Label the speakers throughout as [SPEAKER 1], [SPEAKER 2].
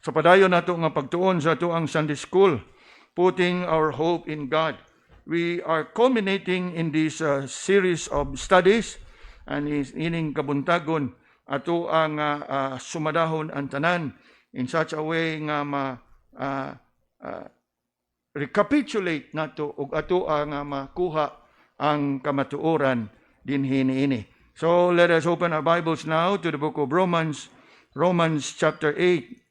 [SPEAKER 1] Sa padayon nato nga pagtuon sa ato ang Sunday School, putting our hope in God. We are culminating in this series of studies and ining kabuntagon ato ang sumadahon ang tanan in such a way nga recapitulate nato ug ato ang makuha ang kamatuoran dinhi niini. So let us open our Bibles now to the book of Romans chapter 8.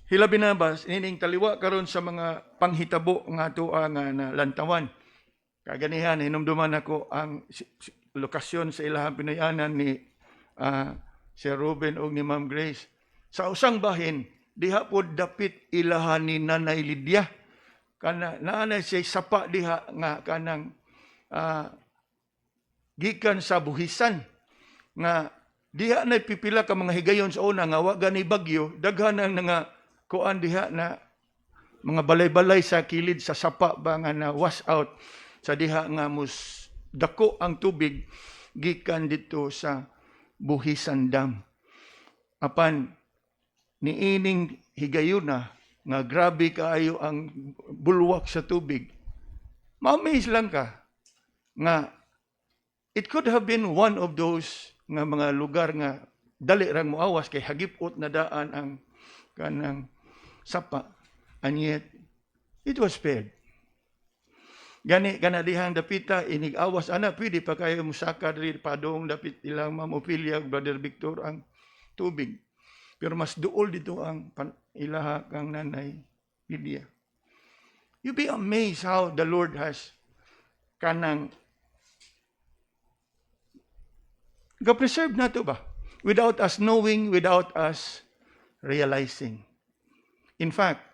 [SPEAKER 1] Hilabi na ba, ining taliwa karon sa mga panghitabo nga ato nga nalantawan. Kaganihan, hinumduman ako ang lokasyon sa ilahang pinayanan ni Sir Ruben o ni Ma'am Grace. Sa usang bahin, diha po dapit ilahan ni Nanay Lydia. Naanay siya sapa diha nga kanang gikan sa buhisan. Nga diha na pipila ka mga higayon sa una nga wa gani bagyo, daghan ang nga kuan diha na mga balay-balay sa kilid sa sapa ba nga na wash out sa diha nga dako ang tubig gikan dito sa Buhisan Dam. Apan niining higayuna nga grabe kaayo ang bulwak sa tubig. Ma-amaze lang ka nga it could have been one of those nga mga lugar nga dali rang moawas kay hagipot na daan ang kanang sapa, and yet it was spared. Gani dihang dapita inig awas ana pwede pa kayo musaka diri padong dapit ilang Ma'am Ophelia Brother Victor ang tubig. Pero mas duol dito ang ilaha kang Nanay Lydia. You be amazed how the Lord has kanang ga-preserve nato ba without us knowing, without us realizing. In fact,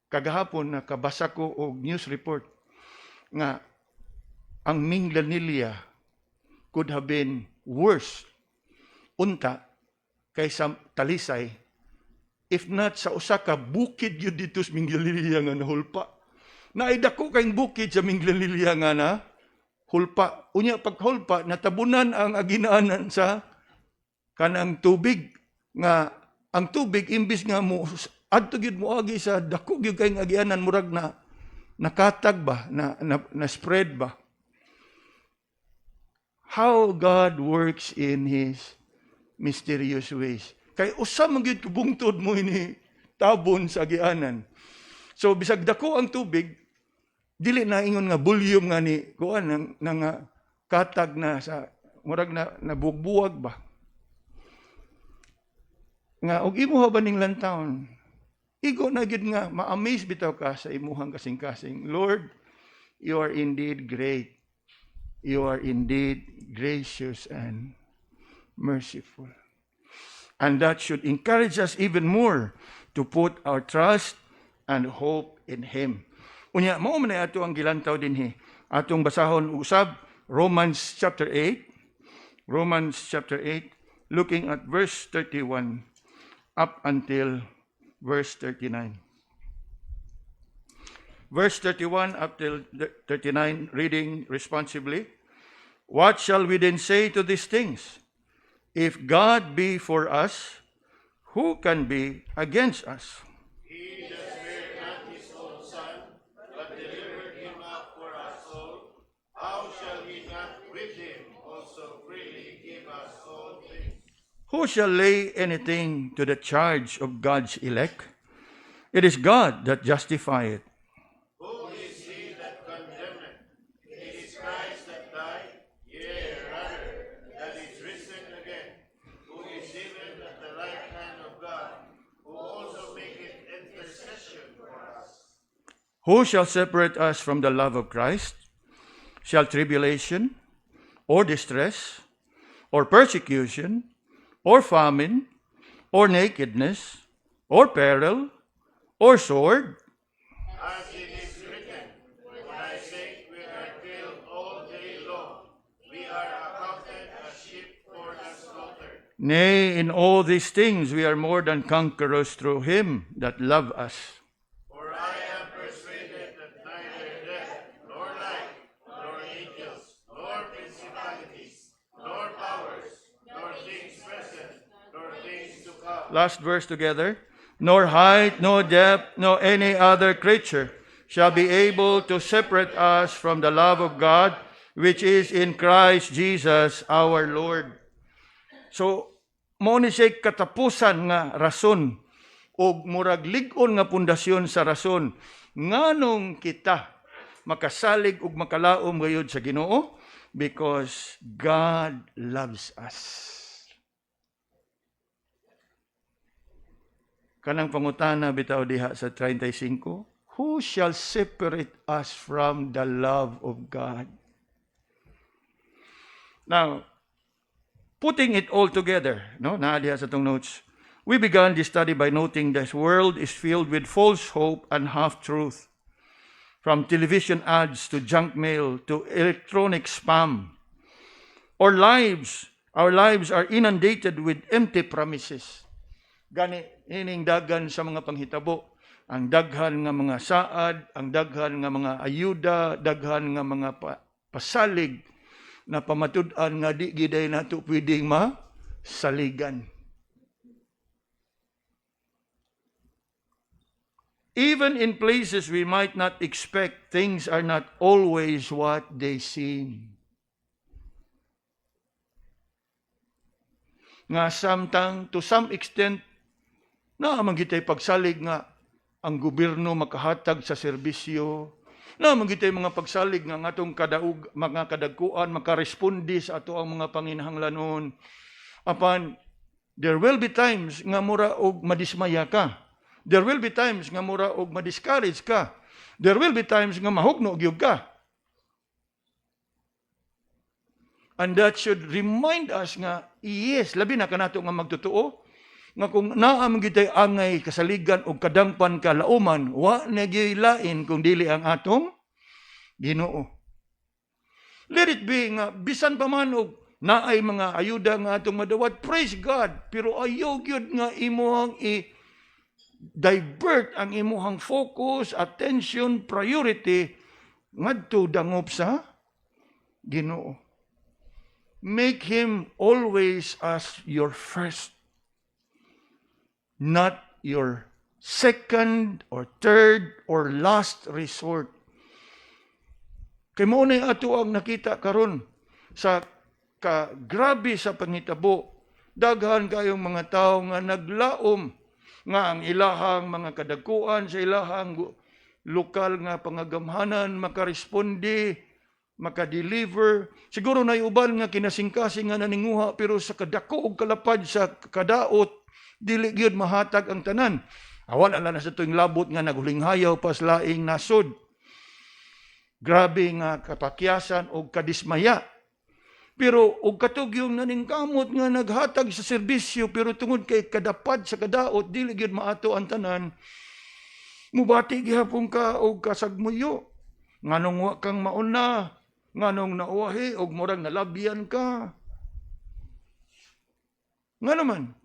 [SPEAKER 1] kagahapon nakabasa ko og news report nga ang Minglanilla could have been worse unta kaysa Talisay if not sa usa ka bukid yun dito sa Minglanilla nga nahulpa. Naidako kayong bukid sa Minglanilla nga na hulpa. Unya paghulpa natabunan ang aginaanan sa kanang tubig nga ang tubig imbis nga mo adto gyud mo agi sa dako gyud kay agianan murag na nakatag ba na spread ba. How God works in His mysterious ways. Kay usa man gyud kubungtod mo ini tabon sa agianan. So bisag dako ang tubig dili na ingon nga volume nga ni kuan nang katag na sa murag na nabugbuwag ba. Nga og imuha ba ning lantawon? Igo na gid nga ma-amaze bitaw ka sa imuhang kasing-kasing. Lord, you are indeed great. You are indeed gracious and merciful. And that should encourage us even more to put our trust and hope in Him. Unya, mao man ato ang gilantaw dinhi. Atong basahon usab Romans chapter 8, looking at verse 31 up until verse 39. Verse 31 up till 39, reading responsibly. What shall we then say to these things? If God be for us, who can be against us?
[SPEAKER 2] He that spared not his own Son, but delivered him up for us all, how shall he not with him also freely give us all things?
[SPEAKER 1] Who shall lay anything to the charge of God's elect? It is God that justifieth.
[SPEAKER 2] Who is he that condemneth? It is Christ that died, yea, rather, that is risen again, who is even at the right hand of God, who also maketh intercession for us.
[SPEAKER 1] Who shall separate us from the love of Christ? Shall tribulation, or distress, or persecution, or famine, or nakedness, or peril, or sword?
[SPEAKER 2] As it is written, for thy sake we are killed all day long. We are accounted as sheep for the slaughter.
[SPEAKER 1] Nay, in all these things we are more than conquerors through Him that loved us.
[SPEAKER 2] For I am persuaded that neither death, nor life, nor angels, nor principalities, nor powers, nor things present,
[SPEAKER 1] Last verse together. Nor height, nor depth, nor any other creature shall be able to separate us from the love of God, which is in Christ Jesus our Lord. So, mo ni siya katapusan nga rason o murag lig-on nga pundasyon sa rason nganong kita makasalig ug makalaom gayud sa Ginoo, because God loves us. Kanang pangutana bitaw diha sa 35, who shall separate us from the love of God? Now, putting it all together, no, naa diha sa tong notes. We began this study by noting this world is filled with false hope and half-truth. From television ads to junk mail to electronic spam. Our lives are inundated with empty promises. Gani ining daghan sa mga panghitabo, ang daghan nga mga saad, ang daghan nga mga ayuda, daghan nga mga pasalig na pamatud-an nga di giday nato pwedeng masaligan. Even in places we might not expect, things are not always what they seem. Nga samtang, to some extent, naamang kita'y pagsalig nga ang gobyerno makahatag sa serbisyo, naamang kita'y mga pagsalig nga atong kadaug, mga kadagkuan, makarespondi sa ato ang mga panginahanglanon. Apan, there will be times nga mura og madismaya ka. There will be times nga mura og ma-discourage ka. There will be times nga mahugno gyud ka. And that should remind us nga, yes, labi na kanato nga magtotoo, nga kung naam gitay angay kasaligan o kadangpan kalauman, wa na gilain kung dili ang atong Ginoo. Let it be nga, bisan pa man og naay mga ayuda nga atong madawat, praise God, pero ayaw gyud nga imuhang divert ang imuhang focus, attention, priority ngadto dangop sa Ginoo. Make Him always as your first, not your second or third or last resort. Kay mao na ato ang nakita karon sa grabe sa pangitabo, daghan kayong mga tawo nga naglaom nga ang ilahang mga kadagkuan sa ilahang lokal nga pangagamhanan makaresponde, makadeliver. Siguro na uban nga kinasingkasing nga naninguha, pero sa kadako og kalapad sa kadaot dili gyud mahatag ang tanan. Awal ala na sa tuwing labot nga naghulinghayaw pas laing nasod. Grabe nga kapakyasan og kadismaya. Pero og katugyong naningkamot nga naghatag sa serbisyo, pero tungod kay kadapad sa kadaot dili gyud maato ang tanan, mubati gihapon ka og kasagmuyo. Nganong wa kang mauna, nganong nauwahi og murag nalabyan ka. Nga naman,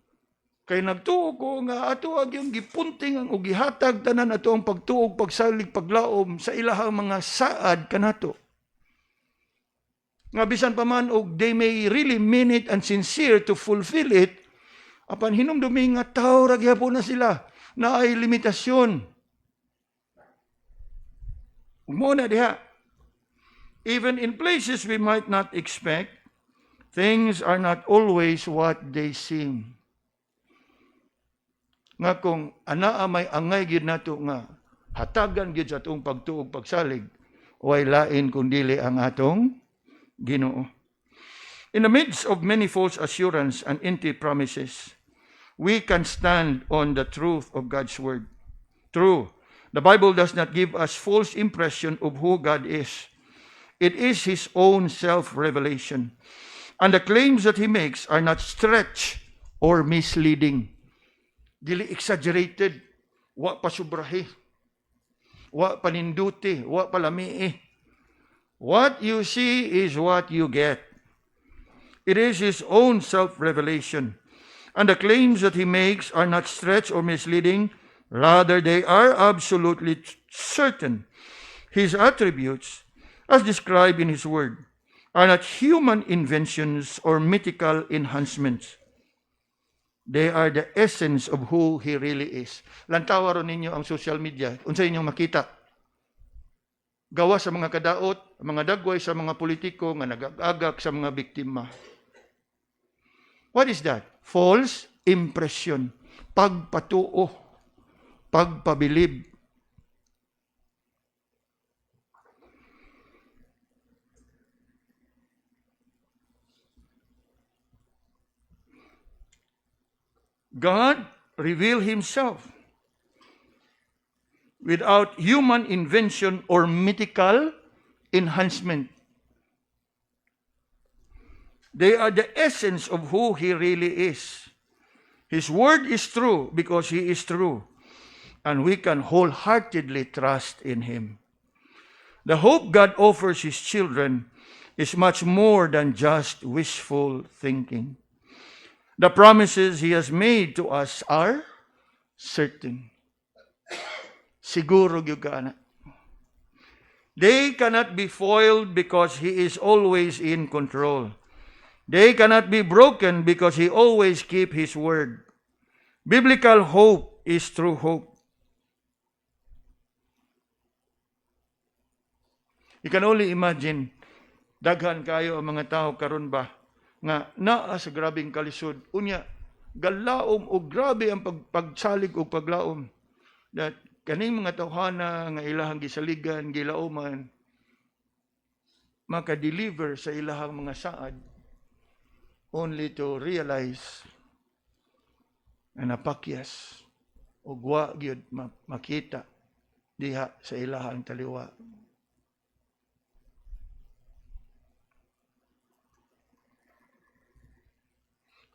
[SPEAKER 1] kay nagtuo ko nga ato ag yung gipunting ang og gihatag tanan ato ang pagtuog, pagsalig, paglaom sa ilahang mga saad kanato. Nga bisan pa man og they may really mean it and sincere to fulfill it, apan hinumdumi nga tao ra gyapon na sila na ay limitasyon. Mo na diha. Even in places we might not expect, things are not always what they seem. Nga kung anaa may angay gyud nato nga hatagan gyud sa atong pagtuog pagsalig, way lain kun dili ang atong Ginoo. In the midst of many false assurance and empty promises, we can stand on the truth of God's word. True, the Bible does not give us false impression of who God is. It is His own self-revelation. And the claims that He makes are not stretched or misleading. Dili exaggerated, wa pasubrahi, wa paninduti, wa palami'i. What you see is what you get. It is His own self-revelation. And the claims that He makes are not stretched or misleading. Rather, they are absolutely certain. His attributes, as described in His Word, are not human inventions or mythical enhancements. They are the essence of who He really is. Lantawa ron ninyo ang social media. Unsa inyong makita? Gawa sa mga kadaot, mga dagway sa mga politiko nga nagagagak sa mga biktima. What is that? False impression. Pagpatuo. Pagpabilib. God revealed Himself without human invention or mythical enhancement. They are the essence of who He really is. His word is true because He is true, and we can wholeheartedly trust in Him. The hope God offers His children is much more than just wishful thinking. The promises He has made to us are certain. Siguro gyud ka ana. They cannot be foiled because He is always in control. They cannot be broken because He always keeps His word. Biblical hope is true hope. You can only imagine, daghan kayo ang mga tao karon ba nga naa sa grabing kalisod. Unya, galaom o grabe ang pagsalig o paglaom. That kaning mga tawhana nga ilahang gisaligan, gilaoman, maka-deliver sa ilahang mga saad only to realize na napakyas o wa gyud makita diha sa ilahang taliwa.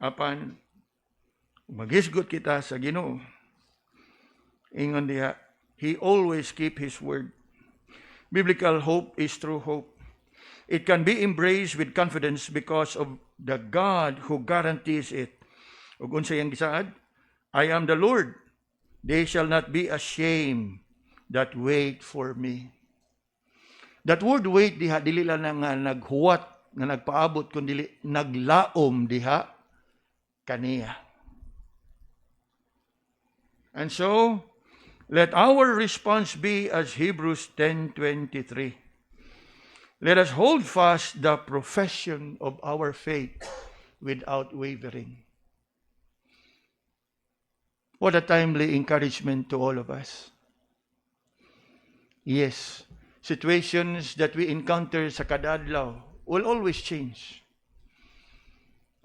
[SPEAKER 1] Apan maghisgot kita sa Ginoo, ingon diha, He always keep His word. Biblical hope is true hope. It can be embraced with confidence because of the God who guarantees it. Ug unsa yang gisaad? I am the Lord. They shall not be ashamed that wait for me. That word wait diha dili lang nga naghuwat nga nagpaabot kundi naglaom diha kaniya. And so, let our response be as Hebrews 10:23. Let us hold fast the profession of our faith without wavering. What a timely encouragement to all of us. Yes, situations that we encounter sa kadadlaw will always change.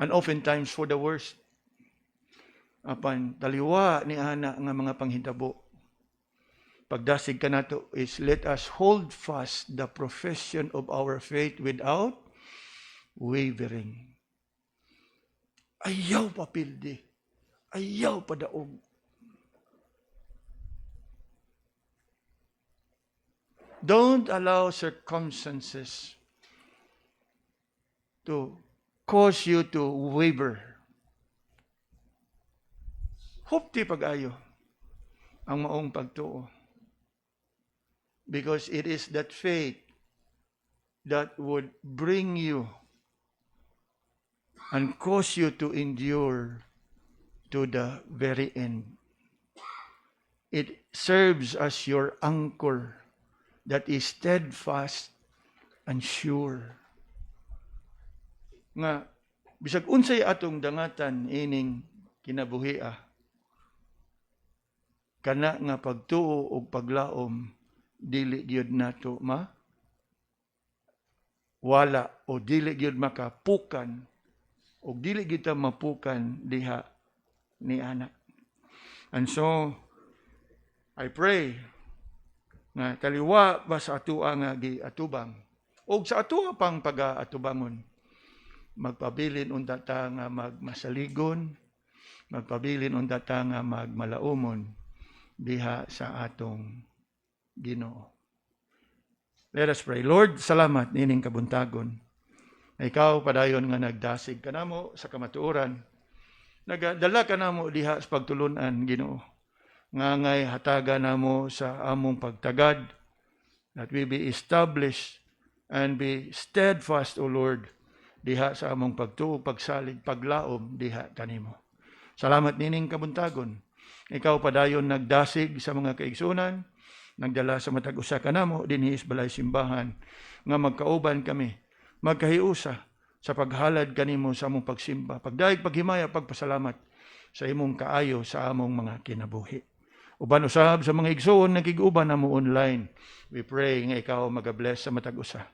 [SPEAKER 1] And oftentimes for the worst. Apan taliwa ni ana nga mga panghitabo. Pagdasig ka nato is let us hold fast the profession of our faith without wavering. Ayaw papildi. Ayaw padaog. Don't allow circumstances to cause you to waver. Hupti pag-ayo ang maong pagtuo. Because it is that faith that would bring you and cause you to endure to the very end. It serves as your anchor that is steadfast and sure. Nga, bisag unsay atong dangatan ining kinabuhia, kana nga pagtuo o paglaom, dili gyud nato wala o dili gyud makapukan o dili gyud ta mapukan diha ni anak. And so, I pray nga taliwa ba sa atua nga giatubang o sa atua pang pag-aatubangon, magpabilin unta ta nga magmasaligon, magpabilin unta ta nga magmalaumon diha sa atong Ginoo. Let us pray. Lord, salamat nining kabuntagon. Na ikaw padayon nga nagdasig kanamo sa kamatuoran. Nagadala kanamo diha sa pagtulunan, Ginoo. Ngangay hataga namo sa among pagtagad, that we be established and be steadfast, O Lord, diha sa among pagtuo, pagsalig, paglaom diha kanimo. Salamat nining kabuntagon. Ikaw padayon nagdasig sa mga kaigsunan, nagdala sa matag usa kanamo dinhi sa balay simbahan nga magkauban kami, magkahiusa sa paghalad kanimo sa among pagsimba, pagdaig paghimaya pagpasalamat sa imong kaayo sa among mga kinabuhi. Uban usab sa mga igsoon nagig-uban namo online. We pray nga ikaw magabless sa matag usa.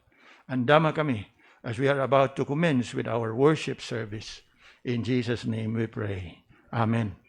[SPEAKER 1] Andama kami as we are about to commence with our worship service. In Jesus' name we pray. Amen.